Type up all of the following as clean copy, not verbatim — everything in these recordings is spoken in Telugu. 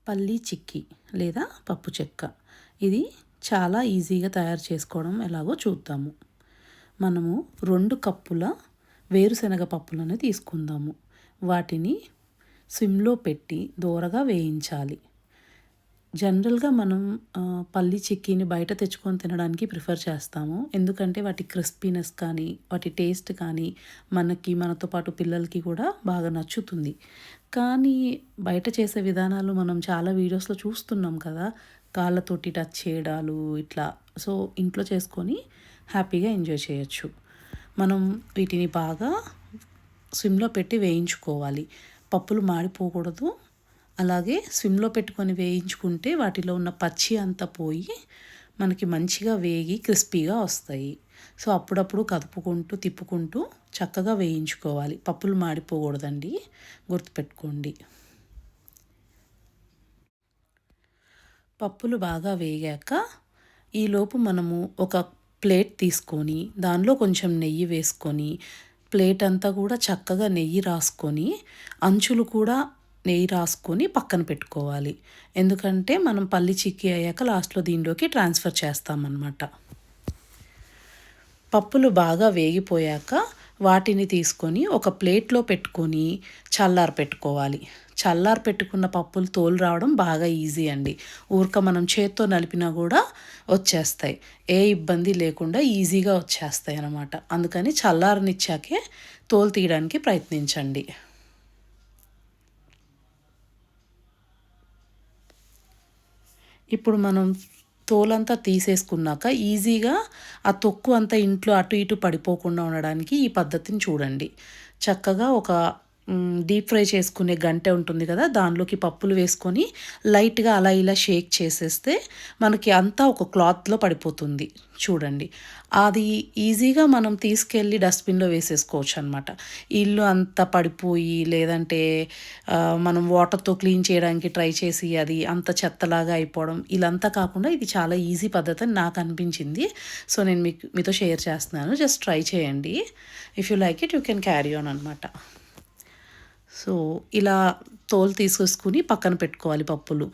పల్లీ చిక్కీ లేదా పప్పు చెక్క. ఇది చాలా ఈజీగా తయారు చేసుకోవడం ఎలాగో చూద్దాము. మనము 2 కప్పుల వేరుశనగ పప్పులను తీసుకుందాము. వాటిని సిమ్లో పెట్టి దోరగా వేయించాలి. జనరల్గా మనం పల్లీ చిక్కీని బయట తెచ్చుకొని తినడానికి ప్రిఫర్ చేస్తాము. ఎందుకంటే వాటి క్రిస్పీనెస్ కానీ వాటి టేస్ట్ కానీ మనతో పాటు పిల్లలకి కూడా బాగా నచ్చుతుంది. కానీ బయట చేసే విధానాలు మనం చాలా వీడియోస్లో చూస్తున్నాం కదా, కాళ్ళతోటి టచ్ చేయడాలు ఇట్లా. సో ఇంట్లో చేసుకొని హ్యాపీగా ఎంజాయ్ చేయొచ్చు. మనం వీటిని బాగా సిమ్లో పెట్టి వేయించుకోవాలి. పప్పులు మాడిపోకూడదు. అలాగే సిమ్లో పెట్టుకొని వేయించుకుంటే వాటిలో ఉన్న పచ్చి అంతా పోయి మనకి మంచిగా వేగి క్రిస్పీగా వస్తాయి. సో అప్పుడప్పుడు కదుపుకుంటూ తిప్పుకుంటూ చక్కగా వేయించుకోవాలి. పప్పులు మాడిపోకూడదండి, గుర్తుపెట్టుకోండి. పప్పులు బాగా వేగాక ఈలోపు మనము ఒక ప్లేట్ తీసుకొని దానిలో కొంచెం నెయ్యి వేసుకొని ప్లేట్ అంతా కూడా చక్కగా నెయ్యి రాసుకొని అంచులు కూడా నెయ్యి రాసుకొని పక్కన పెట్టుకోవాలి. ఎందుకంటే మనం పల్లి చిక్కీ అయ్యాక లాస్ట్లో దీనిలోకి ట్రాన్స్ఫర్ చేస్తామన్నమాట. పప్పులు బాగా వేగిపోయాక వాటిని తీసుకొని ఒక ప్లేట్లో పెట్టుకొని పెట్టుకోవాలి. పెట్టుకున్న పప్పులు తోలు రావడం బాగా ఈజీ అండి. మనం చేత్తో నలిపినా కూడా వచ్చేస్తాయి. ఏ ఇబ్బంది లేకుండా ఈజీగా వచ్చేస్తాయి అన్నమాట. అందుకని చల్లారనిచ్చాకే తోలు తీయడానికి ప్రయత్నించండి. ఇప్పుడు మనం తోలంతా తీసేసుకున్నాక ఈజీగా ఆ తొక్కు అంతా ఇంట్లో అటు ఇటు పడిపోకుండా ఉండడానికి ఈ పద్ధతిని చూడండి. చక్కగా ఒక డీప్ ఫ్రై చేసుకునే గంటె ఉంటుంది కదా, దానిలోకి పప్పులు వేసుకొని లైట్గా అలా ఇలా షేక్ చేసేస్తే మనకి అంతా ఒక క్లాత్లో పడిపోతుంది. చూడండి, అది ఈజీగా మనం తీసుకెళ్ళి డస్ట్బిన్లో వేసేసుకోవచ్చు అనమాట. ఇల్లు అంతా పడిపోయి లేదంటే మనం వాటర్తో క్లీన్ చేయడానికి ట్రై చేసి అది అంత చెత్తలాగా అయిపోవడం ఇలాంతా కాకుండా ఇది చాలా ఈజీ పద్ధతి అని నాకు అనిపించింది. సో నేను మీతో షేర్ చేస్తున్నాను. జస్ట్ ట్రై చేయండి. If you like it you can carry on అనమాట. సో ఇలా తోలు తీసేసుకుని పక్కన పెట్టుకోవాలి. పప్పులు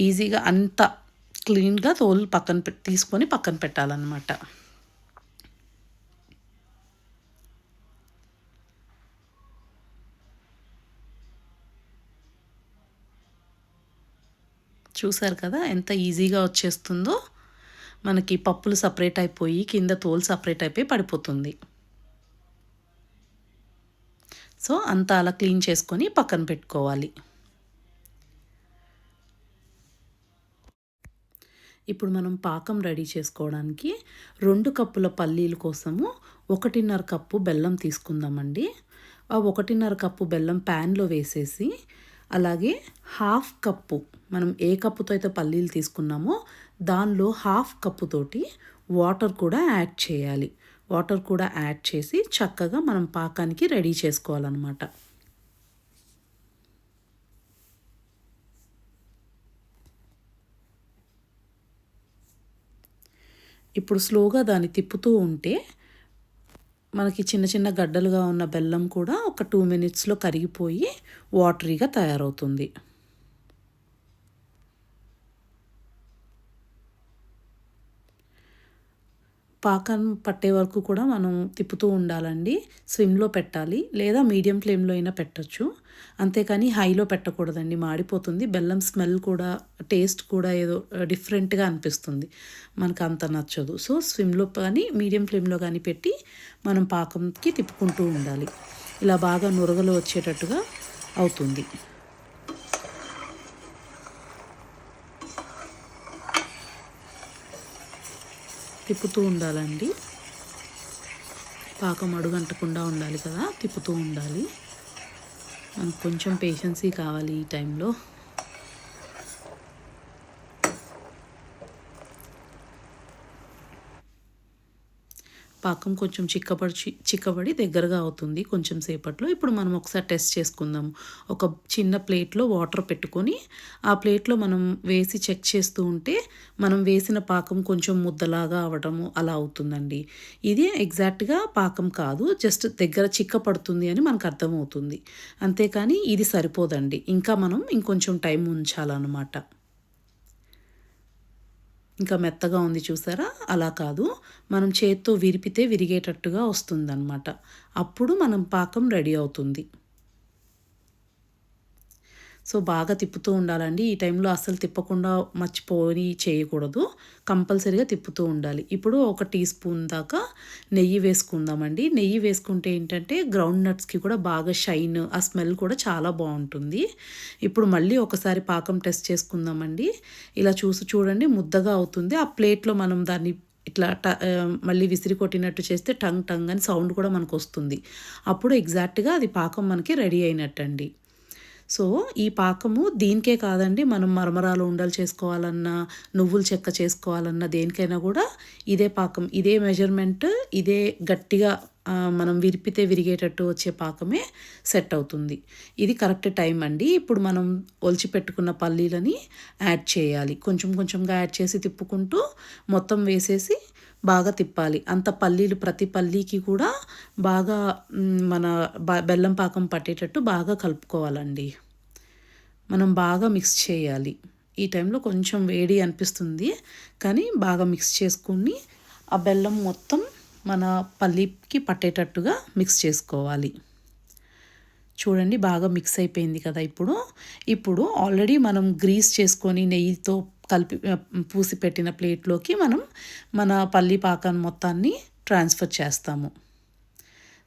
ఈజీగా అంత క్లీన్గా తోలు తీసుకొని పక్కన పెట్టాలన్నమాట. చూసారు కదా ఎంత ఈజీగా వచ్చేస్తుందో. మనకి పప్పులు సపరేట్ అయిపోయి కింద తోలు సపరేట్ అయిపోయి పడిపోతుంది. సో అంతా అలా క్లీన్ చేసుకొని పక్కన పెట్టుకోవాలి. ఇప్పుడు మనం పాకం రెడీ చేసుకోవడానికి 2 కప్పుల పల్లీల కోసము 1.5 కప్పు బెల్లం తీసుకుందామండి. ఆ 1.5 కప్పు బెల్లం ప్యాన్లో వేసేసి అలాగే 1/2 కప్పు మనం ఏ కప్పుతో అయితే పల్లీలు తీసుకున్నామో దానిలో 1/2 కప్పు తోటి వాటర్ కూడా యాడ్ చేయాలి. వాటర్ కూడా యాడ్ చేసి చక్కగా మనం పాకానికి రెడీ చేసుకోవాలన్నమాట. ఇప్పుడు స్లోగా దాన్ని తిప్పుతూ ఉంటే మనకి చిన్న చిన్న గడ్డలుగా ఉన్న బెల్లం కూడా ఒక 2 మినిట్స్లో కరిగిపోయి వాటరీగా తయారవుతుంది. పాకం పట్టే వరకు కూడా మనం తిప్పుతూ ఉండాలండి. స్విమ్లో పెట్టాలి లేదా మీడియం ఫ్లేమ్లో అయినా పెట్టచ్చు. అంతేకాని హైలో పెట్టకూడదండి, మాడిపోతుంది. బెల్లం స్మెల్ కూడా టేస్ట్ కూడా ఏదో డిఫరెంట్గా అనిపిస్తుంది, మనకు అంత నచ్చదు. సో స్విమ్లో కానీ మీడియం ఫ్లేమ్లో కానీ పెట్టి మనం పాకంకి తిప్పుకుంటూ ఉండాలి. ఇలా బాగా నురగలు వచ్చేటట్టుగా అవుతుంది. తిప్పుతూ ఉండాలండి. పాకం అడుగంటకుండా ఉండాలి కదా, తిప్పుతూ ఉండాలి. మనకు కొంచెం పేషెన్సీ కావాలి ఈ టైంలో. పాకం కొంచెం చిక్కబడి దగ్గరగా అవుతుంది కొంచెం సేపట్లో. ఇప్పుడు మనం ఒకసారి టెస్ట్ చేసుకుందాం. ఒక చిన్న ప్లేట్‌లో వాటర్ పెట్టుకొని, ఆ ప్లేట్‌లో మనం వేసి చెక్ చేస్తూ ఉంటే, మనం వేసిన పాకం కొంచెం ముద్దలాగా అవ్వడము అలా అవుతుందండి. ఇది ఎగ్జాక్ట్‌గా పాకం కాదు. జస్ట్ దగ్గర చిక్కపడుతుంది అని మనకు అర్థమవుతుంది. అంతేకానీ ఇది సరిపోదండి. ఇంకా మనం ఇంకొంచెం టైం ఉంచాలనమాట. ఇంకా మెత్తగా ఉంది చూసారా? అలా కాదు. మనం చేత్తో విరిపితే విరిగేటట్టుగా వస్తుందనమాట. అప్పుడు మనం పాకం రెడీ అవుతుంది. సో, బాగా తిప్పుతూ ఉండాలండి. ఈ టైంలో అస్సలు తిప్పకుండా మర్చిపోయి చేయకూడదు. కంపల్సరీగా తిప్పుతూ ఉండాలి. ఇప్పుడు ఒక టీ స్పూన్ దాకా నెయ్యి వేసుకుందామండి. నెయ్యి వేసుకుంటే ఏంటంటే గ్రౌండ్ నట్స్‌కి కూడా బాగా షైన్, ఆ స్మెల్ కూడా చాలా బావుంటుంది. ఇప్పుడు మళ్ళీ ఒకసారి పాకం టెస్ట్ చేసుకుందామండి. ఇలా చూడండి ముద్దగా అవుతుంది. ఆ ప్లేట్‌లో మనం దాన్ని ఇట్లా మళ్ళీ విసిరి కొట్టినట్టు చేస్తే టంగ్ టంగ్ అని సౌండ్ కూడా మనకొస్తుంది. అప్పుడు ఎగ్జాక్ట్‌గా అది పాకం మనకి రెడీ అయినట్టండి. సో, ఈ పాకము దీనికే కాదండి. మనం మరమరాలు ఉండలు చేసుకోవాలన్నా, నువ్వుల చెక్క చేసుకోవాలన్నా దేనికైనా గూడా ఇదే పాకం, ఇదే మెజర్‌మెంట్, ఇదే గట్టిగా మనం విరిపితే విరిగేటట్టు వచ్చే పాకమే సెట్ అవుతుంది. ఇది కరెక్ట్ టైం అండి. ఇప్పుడు మనం ఒలిచిపెట్టుకున్న పల్లీలని యాడ్ చేయాలి. కొంచెం కొంచెంగా యాడ్ చేసి తిప్పుకుంటూ మొత్తం వేసేసి బాగా తిప్పాలి. అంత పల్లీలు ప్రతి పల్లీకి కూడా బాగా మన బెల్లం పాకం పట్టేటట్టు బాగా కలుపుకోవాలండి. మనం బాగా మిక్స్ చేయాలి. ఈ టైంలో కొంచెం వేడి అనిపిస్తుంది. కానీ బాగా మిక్స్ చేసుకొని ఆ బెల్లం మొత్తం మన పల్లీకి పట్టేటట్టుగా మిక్స్ చేసుకోవాలి. చూడండి బాగా మిక్స్ అయిపోయింది కదా ఇప్పుడు. ఇప్పుడు ఆల్రెడీ మనం గ్రీస్ చేసుకొని నెయ్యితో కలిపి పూసి పెట్టిన ప్లేట్‌లోకి మనం మన పల్లీ పాకం మొత్తాన్ని ట్రాన్స్‌ఫర్ చేస్తాము.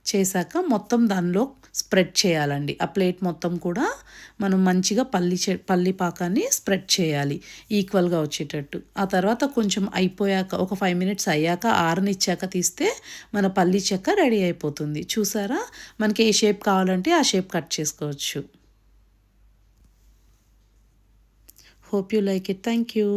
చేశాక మొత్తం దానిలో స్ప్రెడ్ చేయాలండి. ఆ ప్లేట్ మొత్తం కూడా మనం మంచిగా పల్లి పాకాన్ని స్ప్రెడ్ చేయాలి ఈక్వల్‌గా వచ్చేటట్టు. ఆ తర్వాత కొంచెం అయిపోయాక ఒక 5 మినిట్స్ అయ్యాక ఆరనిచ్చాక తీస్తే మన పల్లి చెక్క రెడీ అయిపోతుంది. చూసారా? మనకి ఏ షేప్ కావాలంటే ఆ షేప్ కట్ చేసుకోవచ్చు. Hope you like it. Thank you.